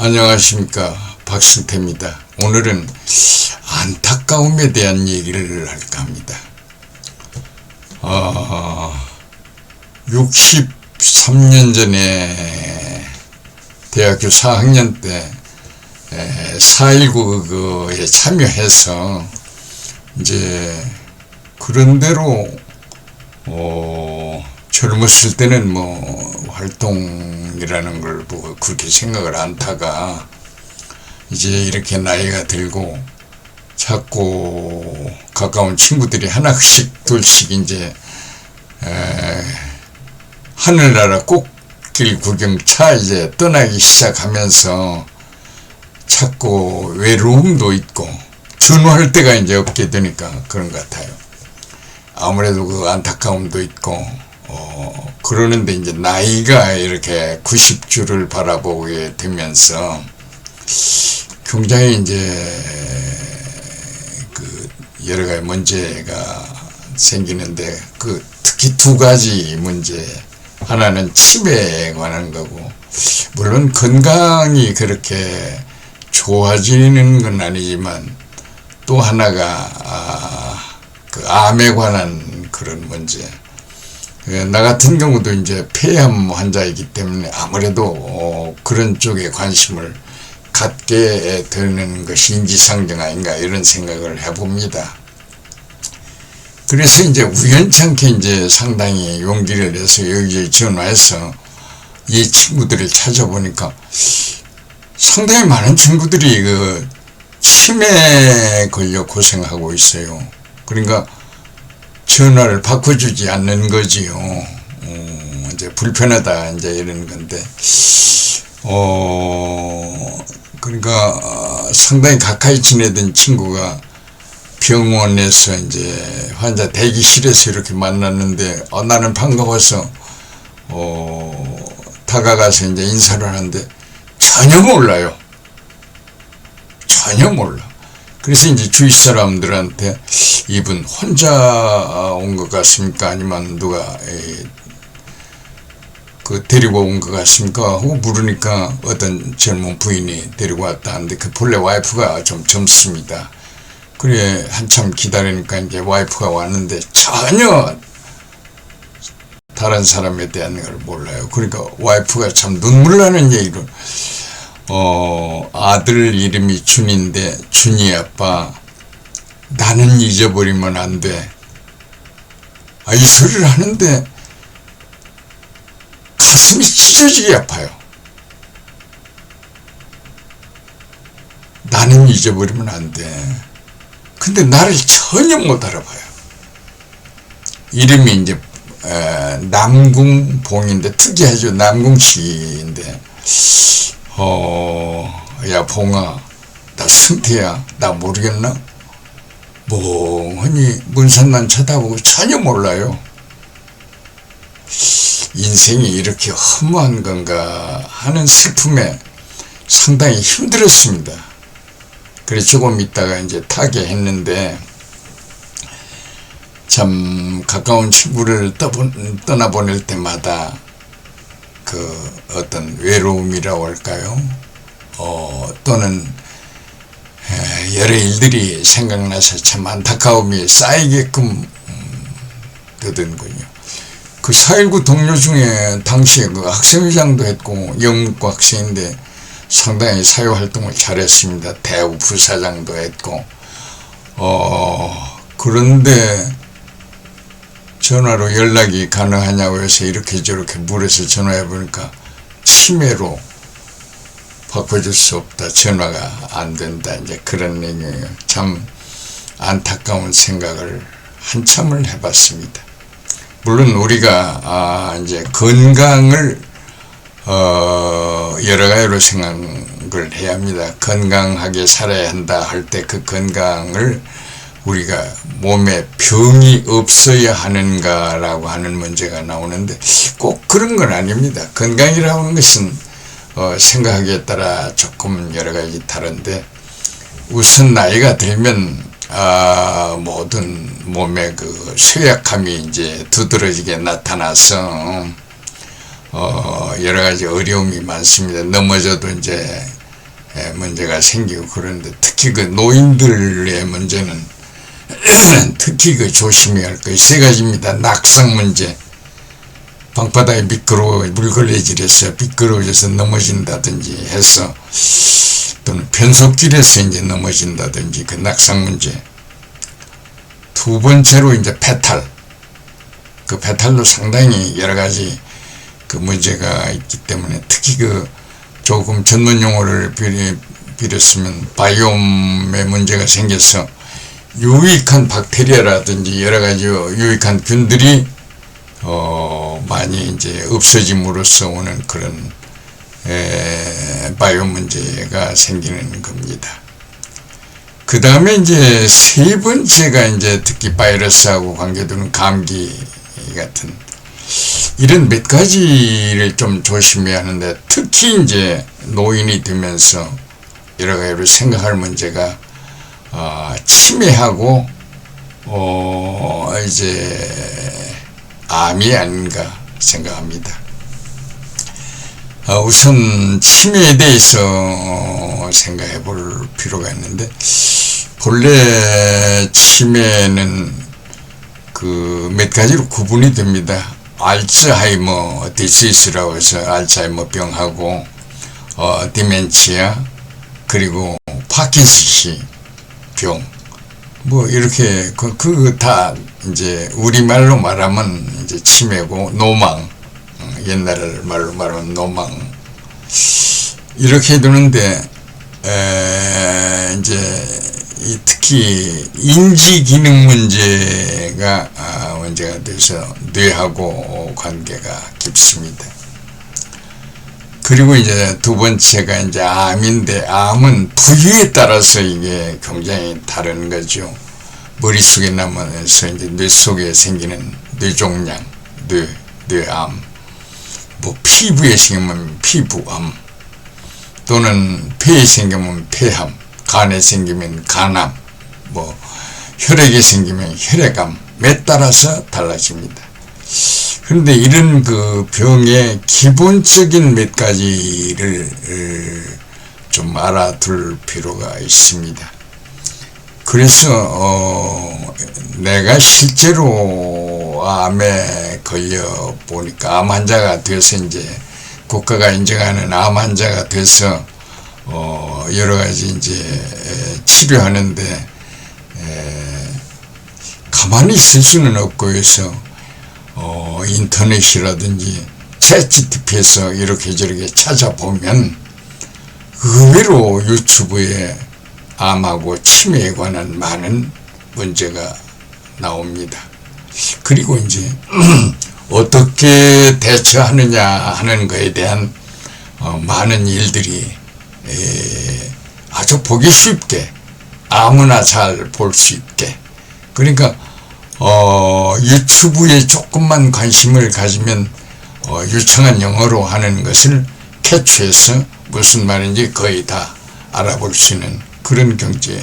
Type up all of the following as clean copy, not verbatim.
안녕하십니까, 박승태입니다. 오늘은 안타까움에 대한 얘기를 할까 합니다. 63년 전에 대학교 4학년 때 4.19에 참여해서 이제 그런대로 젊었을 때는 뭐 활동이라는 걸 보고 그렇게 생각을 않다가 이제 이렇게 나이가 들고 자꾸 가까운 친구들이 하나씩 둘씩 이제 하늘나라 꽃길 구경차 이제 떠나기 시작하면서 자꾸 외로움도 있고 전화할 때가 이제 없게 되니까 그런 것 같아요. 아무래도 그 안타까움도 있고 그러는데 이제 나이가 이렇게 90주를 바라보게 되면서 굉장히 이제 그 여러 가지 문제가 생기는데 그 특히 두 가지 문제, 하나는 치매에 관한 거고, 물론 건강이 그렇게 좋아지는 건 아니지만 또 하나가 그 암에 관한 그런 문제. 나 같은 경우도 이제 폐암 환자이기 때문에 아무래도 그런 쪽에 관심을 갖게 되는 것이 인지상정 아닌가 이런 생각을 해봅니다. 그래서 이제 우연찮게 이제 상당히 용기를 내서 여기에 전화해서 이 친구들을 찾아보니까 상당히 많은 친구들이 그 치매에 걸려 고생하고 있어요. 그러니까 전화를 바꿔주지 않는 거지요. 이제 불편하다 이제 이런 건데, 그러니까 상당히 가까이 지내던 친구가 병원에서 이제 환자 대기실에서 이렇게 만났는데, 나는 반가워서 다가가서 이제 인사를 하는데 전혀 몰라요. 전혀 몰라. 그래서 이제 주위 사람들한테 이분 혼자 온 것 같습니까? 아니면 누가 그 데리고 온 것 같습니까? 하고 물으니까 어떤 젊은 부인이 데리고 왔다 하는데 그 본래 와이프가 좀 젊습니다. 그래 한참 기다리니까 이제 와이프가 왔는데 전혀 다른 사람에 대한 걸 몰라요. 그러니까 와이프가 참 눈물 나는 얘기를, 아들 이름이 준인데, 준이 아빠 나는 잊어버리면 안 돼. 이 소리를 하는데 가슴이 찢어지게 아파요. 나는 잊어버리면 안 돼. 근데 나를 전혀 못 알아봐요. 이름이 이제 남궁봉인데 특이하죠. 남궁씨인데 야 봉아, 나 승태야, 나 모르겠나? 멍하니 문산만 쳐다보고 전혀 몰라요. 인생이 이렇게 허무한 건가 하는 슬픔에 상당히 힘들었습니다. 그래서 조금 있다가 이제 타계했는데, 참 가까운 친구를 떠나보낼 때마다 그 어떤 외로움이라고 할까요? 또는 여러 일들이 생각나서 참 안타까움이 쌓이게끔 되던군요. 그 4.19 동료 중에 당시에 그 학생회장도 했고 영문과 학생인데 상당히 사회활동을 잘했습니다. 대우 부사장도 했고, 그런데 전화로 연락이 가능하냐고 해서 이렇게 저렇게 물어서 전화해 보니까 치매로 바꿔줄 수 없다, 전화가 안 된다, 이제 그런 얘기예요. 참 안타까운 생각을 한참을 해봤습니다. 물론 우리가 이제 건강을 여러 가지로 생각을 해야 합니다. 건강하게 살아야 한다 할 때 그 건강을 우리가 몸에 병이 없어야 하는가라고 하는 문제가 나오는데 꼭 그런 건 아닙니다. 건강이라고 하는 것은 생각하기에 따라 조금 여러 가지 다른데, 우선 나이가 들면 모든 몸의 그 쇠약함이 이제 두드러지게 나타나서 여러 가지 어려움이 많습니다. 넘어져도 이제 문제가 생기고 그런데 특히 그 노인들의 문제는 특히 그 조심해야 할 것이 세 가지입니다. 낙상 문제. 방바닥에 미끄러워 물걸레질해서 미끄러워져서 넘어진다든지 해서 또는 변속길에서 이제 넘어진다든지 그 낙상 문제. 두 번째로 이제 배탈. 그 배탈도 상당히 여러 가지 그 문제가 있기 때문에 특히 그 조금 전문 용어를 빌었으면 바이옴에 문제가 생겨서 유익한 박테리아라든지 여러 가지 유익한 균들이 많이 이제 없어짐으로써 오는 그런 바이옴 문제가 생기는 겁니다. 그 다음에 이제 세 번째가 이제 특히 바이러스하고 관계되는 감기 같은 이런 몇 가지를 좀 조심해야 하는데 특히 이제 노인이 되면서 여러 가지로 생각할 문제가 치매하고 이제 암이 아닌가 생각합니다. 우선 치매에 대해서 생각해 볼 필요가 있는데 본래 치매는 그 몇 가지로 구분이 됩니다. 알츠하이머 디시스라고 해서 알츠하이머 병하고 디멘치아 그리고 파킨슨씨 병 뭐 이렇게 그 다 이제 우리말로 말하면 이제 치매고 노망 옛날 말로 말하면 노망 이렇게 되는데 이제 특히 인지 기능 문제가 문제가 돼서 뇌하고 관계가 깊습니다. 그리고 이제 두 번째가 이제 암인데 암은 부위에 따라서 이게 굉장히 다른 거죠. 머릿속에 남아서 이제 뇌 속에 생기는 뇌종양, 뇌암, 뭐 피부에 생기면 피부암, 또는 폐에 생기면 폐암, 간에 생기면 간암, 뭐 혈액에 생기면 혈액암에 따라서 달라집니다. 그런데 이런 그 병의 기본적인 몇 가지를 좀 알아둘 필요가 있습니다. 그래서 내가 실제로 암에 걸려 보니까 암 환자가 돼서 이제 국가가 인정하는 암 환자가 돼서 여러 가지 이제 치료하는데 가만히 있을 수는 없고 해서 인터넷이라든지 챗GPT에서 이렇게 저렇게 찾아보면 의외로 유튜브에 암하고 치매에 관한 많은 문제가 나옵니다. 그리고 이제 어떻게 대처하느냐 하는 것에 대한 많은 일들이 아주 보기 쉽게 아무나 잘 볼 수 있게 그러니까 유튜브에 조금만 관심을 가지면 유창한 영어로 하는 것을 캐치해서 무슨 말인지 거의 다 알아볼 수 있는 그런 경제가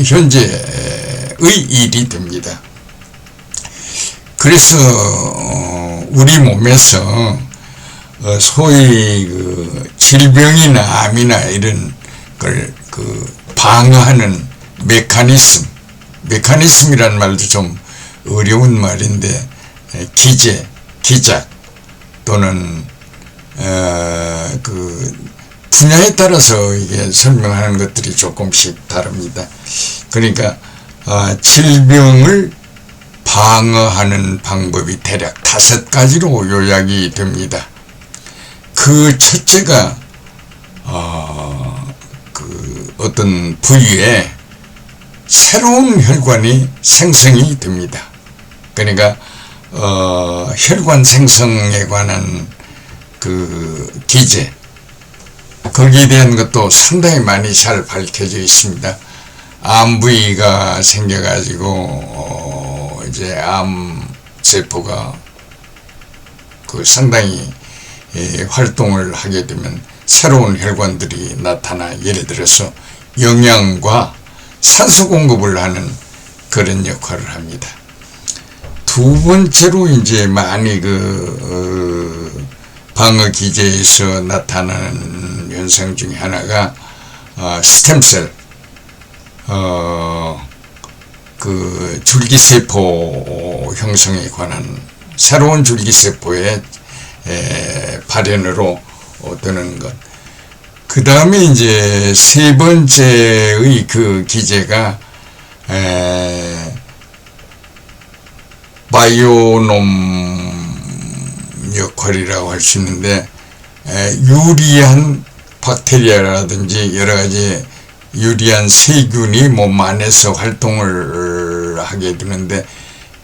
현재의 일이 됩니다. 그래서 우리 몸에서 소위 그 질병이나 암이나 이런 걸 그 방어하는 메커니즘이라는 말도 좀 어려운 말인데 기작 또는 그 분야에 따라서 이게 설명하는 것들이 조금씩 다릅니다. 그러니까 질병을 방어하는 방법이 대략 5가지로 요약이 됩니다. 그 첫째가 그 어떤 부위에 새로운 혈관이 생성이 됩니다. 그러니까 혈관 생성에 관한 그 기제 거기에 대한 것도 상당히 많이 잘 밝혀져 있습니다. 암 부위가 생겨가지고 이제 암 세포가 그 상당히 활동을 하게 되면 새로운 혈관들이 나타나 예를 들어서 영양과 산소 공급을 하는 그런 역할을 합니다. 두 번째로 이제 많이 방어 기제에서 나타나는 현상 중에 하나가 스템셀, 그 줄기세포 형성에 관한 새로운 줄기세포의 발현으로 되는 것. 그 다음에 이제 세 번째의 그 기제가 바이오놈 역할이라고 할 수 있는데, 유리한 박테리아라든지 여러 가지 유리한 세균이 몸 안에서 활동을 하게 되는데,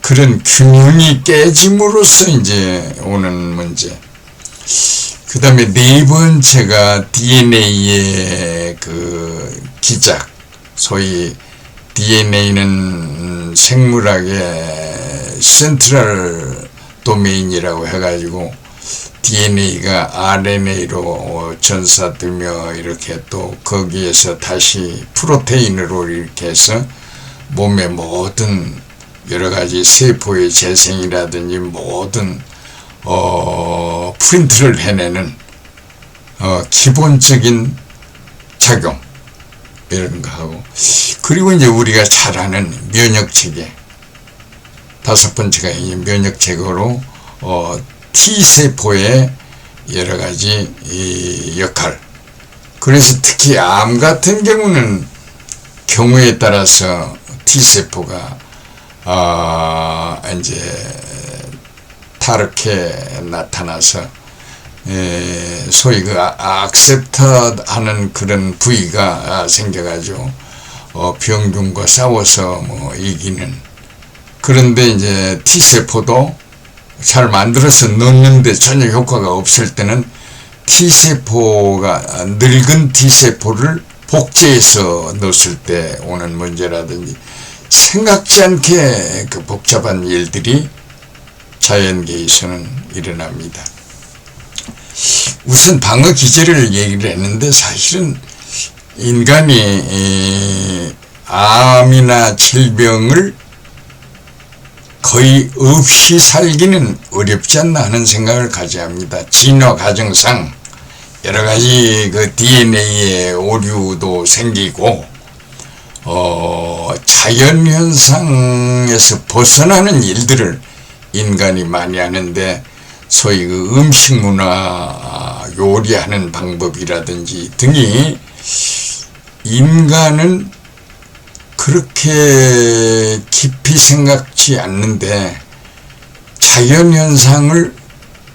그런 균형이 깨짐으로써 이제 오는 문제. 그 다음에 네 번째가 DNA의 그 기작. 소위 DNA는 생물학의 센트럴 도메인이라고 해가지고 DNA가 RNA로 전사되며 이렇게 또 거기에서 다시 프로테인으로 이렇게 해서 몸의 모든 여러 가지 세포의 재생이라든지 모든 프린트를 해내는 기본적인 작용 이런 거 하고, 그리고 이제 우리가 잘 아는 면역체계, 다섯 번째가 이 면역체계로 T세포의 여러 가지 이 역할. 그래서 특히 암 같은 경우는 경우에 따라서 T세포가 이제 다르게 나타나서 소위 그 악셉터 하는 그런 부위가 생겨가지고 병균과 싸워서 뭐 이기는. 그런데 이제 T세포도 잘 만들어서 넣는데 전혀 효과가 없을 때는 T세포가 늙은 T세포를 복제해서 넣었을 때 오는 문제라든지, 생각지 않게 그 복잡한 일들이 자연계에서는 일어납니다. 우선 방어 기제를 얘기를 했는데, 사실은 인간이 암이나 질병을 거의 없이 살기는 어렵지 않나 하는 생각을 가져야 합니다. 진화 과정상 여러 가지 그 DNA의 오류도 생기고, 자연현상에서 벗어나는 일들을 인간이 많이 하는데, 소위 그 음식 문화, 요리하는 방법이라든지 등이 인간은 그렇게 깊이 생각지 않는데 자연현상을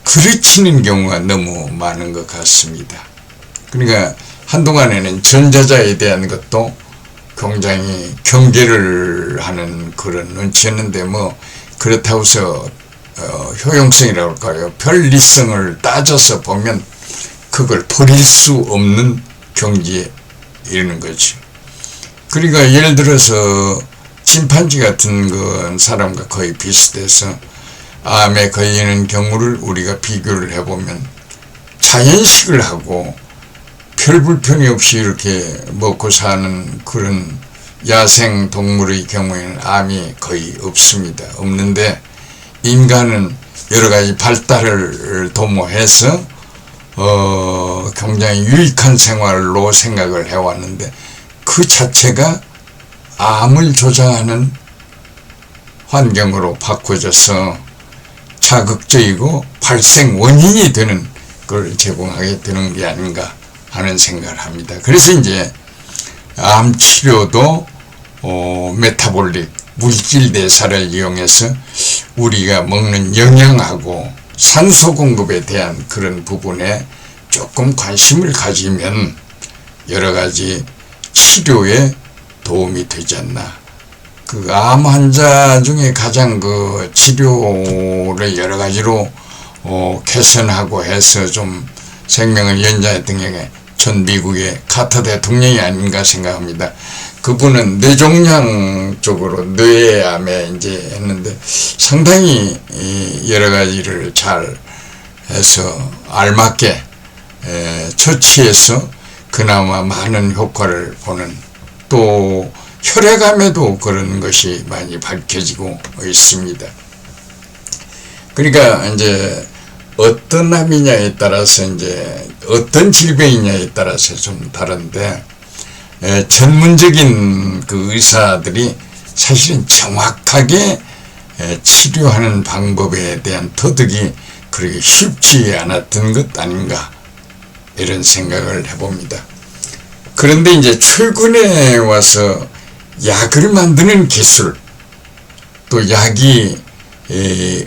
그르치는 경우가 너무 많은 것 같습니다. 그러니까 한동안에는 전자자에 대한 것도 굉장히 경계를 하는 그런 눈치였는데, 뭐 그렇다고 해서 효용성이라고 할까요? 편리성을 따져서 보면 그걸 버릴 수 없는 경지에 이르는 거죠. 그러니까 예를 들어서 침판지 같은 건 사람과 거의 비슷해서 암에 걸리는 경우를 우리가 비교를 해보면 자연식을 하고 별 불편이 없이 이렇게 먹고 사는 그런 야생 동물의 경우에는 암이 거의 없습니다. 없는데, 인간은 여러 가지 발달을 도모해서 굉장히 유익한 생활로 생각을 해왔는데, 그 자체가 암을 조장하는 환경으로 바꿔져서 자극적이고 발생 원인이 되는 걸 제공하게 되는 게 아닌가 하는 생각을 합니다. 그래서 이제 암 치료도 메타볼릭 물질 대사를 이용해서 우리가 먹는 영양하고 산소 공급에 대한 그런 부분에 조금 관심을 가지면 여러 가지 치료에 도움이 되지 않나. 그 암 환자 중에 가장 그 치료를 여러 가지로 개선하고 해서 좀 생명을 연장했던 게 전 미국의 카터 대통령이 아닌가 생각합니다. 그분은 뇌종양 쪽으로 뇌암에 이제 했는데 상당히 여러 가지를 잘 해서 알맞게 처치해서 그나마 많은 효과를 보는, 또 혈액암에도 그런 것이 많이 밝혀지고 있습니다. 그러니까 이제 어떤 암이냐에 따라서 이제 어떤 질병이냐에 따라서 좀 다른데, 전문적인 그 의사들이 사실은 정확하게 치료하는 방법에 대한 터득이 그렇게 쉽지 않았던 것 아닌가, 이런 생각을 해봅니다. 그런데 이제 최근에 와서 약을 만드는 기술, 또 약이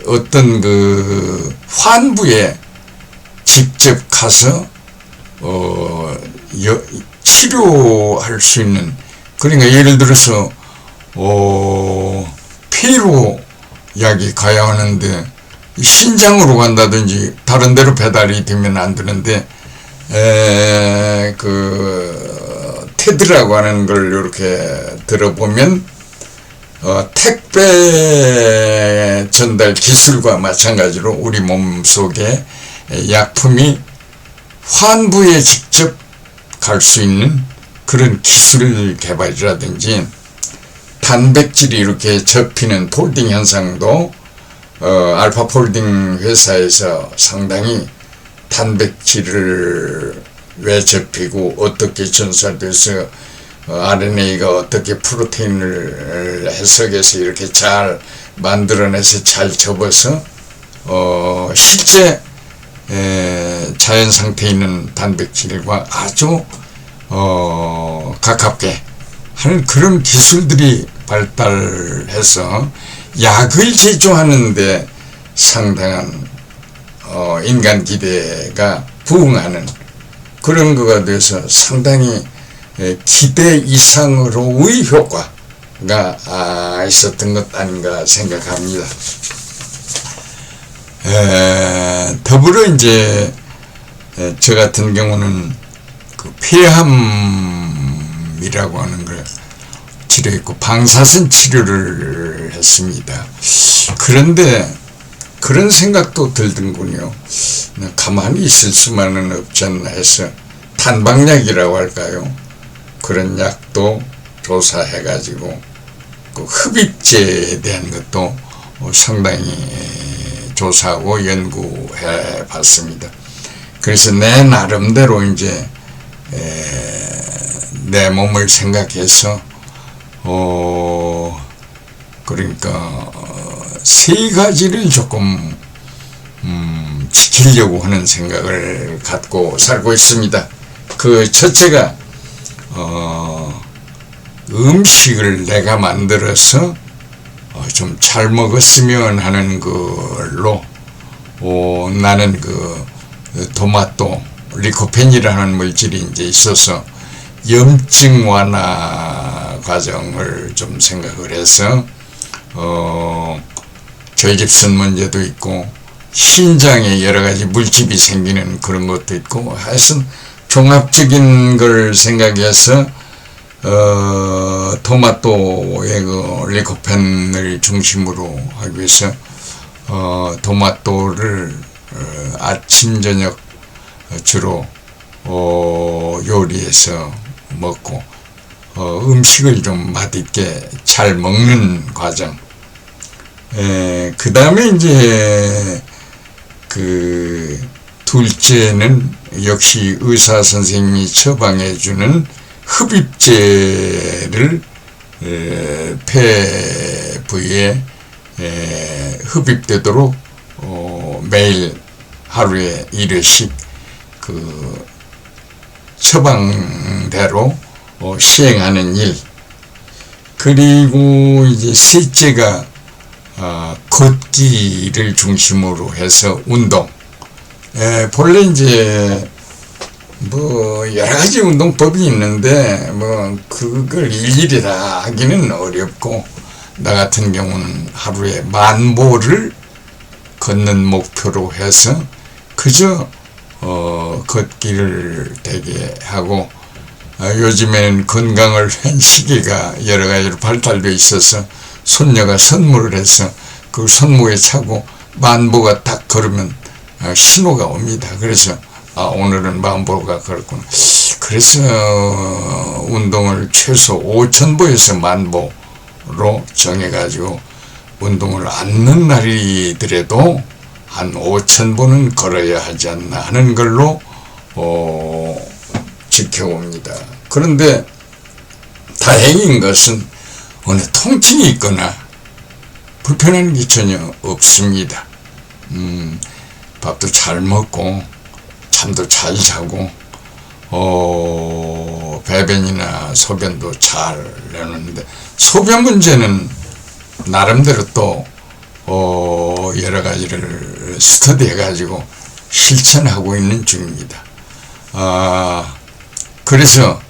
어떤 그 환부에 직접 가서 치료할 수 있는, 그러니까 예를 들어서 폐로 약이 가야 하는데 신장으로 간다든지 다른 데로 배달이 되면 안 되는데, 그 테드라고 하는 걸 이렇게 들어보면 택배 전달 기술과 마찬가지로 우리 몸속에 약품이 환부에 직접 갈 수 있는 그런 기술 개발이라든지, 단백질이 이렇게 접히는 폴딩 현상도 알파 폴딩 회사에서 상당히 단백질을 왜 접히고 어떻게 전달돼서 RNA가 어떻게 프로테인을 해석해서 이렇게 잘 만들어내서 잘 접어서 실제 자연 상태에 있는 단백질과 아주 가깝게 하는 그런 기술들이 발달해서 약을 제조하는데 상당한 인간 기대가 부응하는 그런 거가 돼서 상당히 기대 이상으로의 효과가 있었던 것 아닌가 생각합니다. 더불어 이제 저 같은 경우는 그 폐암이라고 하는 걸 치료했고 방사선 치료를 했습니다. 그런데 그런 생각도 들던군요. 가만히 있을 수만은 없지 않나 해서 단방약이라고 할까요? 그런 약도 조사해가지고 그 흡입제에 대한 것도 상당히 조사하고 연구해 봤습니다. 그래서 내 나름대로 이제 내 몸을 생각해서 그러니까 세 가지를 조금 지키려고 하는 생각을 갖고 살고 있습니다. 그 첫째가 음식을 내가 만들어서 좀 잘 먹었으면 하는 걸로 나는 그 토마토 리코펜이라는 물질이 이제 있어서 염증 완화 과정을 좀 생각을 해서 결집선 문제도 있고 신장에 여러 가지 물집이 생기는 그런 것도 있고 하여튼 종합적인 걸 생각해서 토마토의 그 리코펜을 중심으로 하기 위해서 토마토를 아침 저녁 주로 요리해서 먹고 음식을 좀 맛있게 잘 먹는 과정. 그 다음에 이제 그 둘째는 역시 의사 선생님이 처방해주는 흡입제를 폐 부위에 흡입되도록 매일 하루에 1회씩 그 처방대로 시행하는 일. 그리고 이제 셋째가 걷기를 중심으로 해서 운동. 본래 이제 뭐 여러 가지 운동법이 있는데 뭐 그걸 일일이 다 하기는 어렵고, 나 같은 경우는 하루에 10,000보를 걷는 목표로 해서 그저 걷기를 되게 하고, 요즘에는 건강을 위한 시계가 여러 가지로 발달되어 있어서 손녀가 선물을 해서 그 손목에 차고 10,000보가 딱 걸으면 신호가 옵니다. 그래서 오늘은 10,000보가 걸었구나. 그래서 운동을 최소 5,000보에서 10,000보로 정해가지고 운동을 않는 날이더라도 한 5,000보는 걸어야 하지 않나 하는 걸로 지켜옵니다. 그런데 다행인 것은 어느 통증이 있거나 불편한 게 전혀 없습니다. 밥도 잘 먹고 잠도 잘 자고 배변이나 소변도 잘 내놓는데, 소변 문제는 나름대로 또 여러 가지를 스터디해 가지고 실천하고 있는 중입니다. 그래서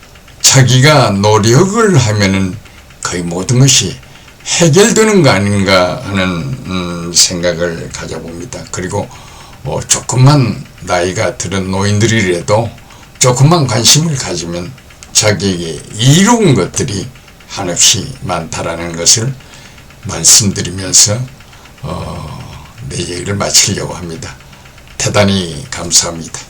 자기가 노력을 하면은 거의 모든 것이 해결되는 거 아닌가 하는 생각을 가져봅니다. 그리고 조금만 나이가 들은 노인들이라도 조금만 관심을 가지면 자기에게 이로운 것들이 한없이 많다라는 것을 말씀드리면서 내 얘기를 마치려고 합니다. 대단히 감사합니다.